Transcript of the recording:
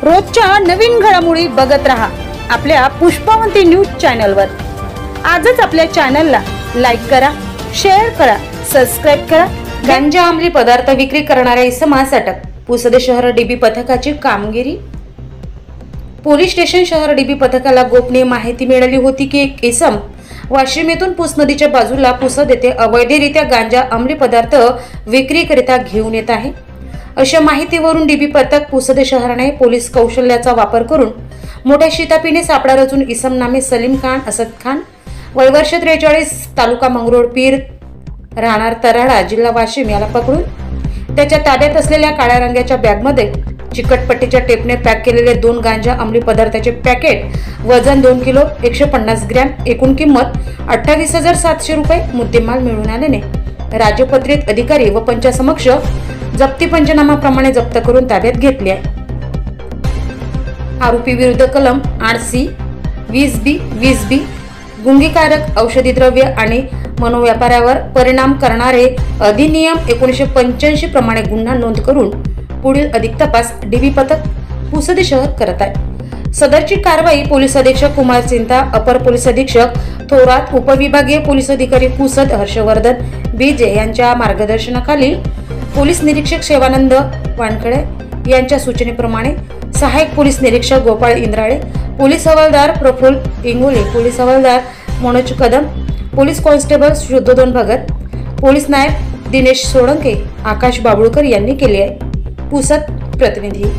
रोजच्या नवीन घडामोडी बघत रहा आपल्या पुष्पावंती न्यूज चॅनलवर। आजच आपल्या चॅनलला लाईक करा, शेअर करा, सबस्क्राइब करा। गांजा अंमली पदार्थ विक्री करणाऱ्या इसमास अटक। पुसद शहर डीबी पथकाची कामगिरी। पोलीस स्टेशन शहर डीबी पथकाला गोपनीय माहिती मिळाली होती की एक इसम वाशिम येथून पुस नदीच्या बाजूला पुसद येथे अवैधरित्या गांजा अंमली पदार्थ विक्रीकरिता घेऊन येत आहे। अशा माहितीवरून डीबी पथक पुसद शहराने पोलीस कौशल्याचा वापर करून मोठ्या शितापीने सापळा रचून इसम नामे सलीम खान असद खान वय वर्ष 43 तालुका मंगरुळ पीर राहणार तराडा जिल्हा वाशिम याला पकडून त्याच्या ताब्यात असलेल्या काळ्या रंगाच्या बॅगमध्ये चिकटपट्टीच्या टेपने पॅक केलेले 2 गांजा अंमली पदार्थाचे पॅकेट वजन 2 किलो 150 ग्रॅम एकूण किंमत 28,700 रुपये मुद्देमाल मिळून आल्याने राज्यपत्रित अधिकारी व पंचासमक्ष जप्ती पंचनामाप्रमाणे जप्त करून ताब्यात घेतले आहे। आरोपी विरुद्ध कलम 8C 20B गुंगीकारक औषधी द्रव्य आणि मनोव्यापारावर परिणाम करणारे अधिनियम 1985 प्रमाणे गुन्हा नोंद करून पुढील अधिक तपास डीबी पथक पुसद शहर करत आहे। सदरची कारवाई पोलीस अधीक्षक कुमार चिंता, अपर पोलीस अधीक्षक थोरात, उपविभागीय पोलीस अधिकारी पुसद हर्षवर्धन बीजे यांच्या मार्गदर्शनाखाली पोलीस निरीक्षक शिवानंद वानखडे यांच्या सूचनेप्रमाणे सहाय्यक पोलीस निरीक्षक गोपाळ इंद्राळे, पोलीस हवालदार प्रफुल्ल इंगोले, पोलीस हवालदार Manoj Kadam, police constable Shuddhodhan Bhagat, police नायब दिनेश सोळंके, आकाश बाबुळकर यांनी केले आहे। पुसद प्रतिनिधी।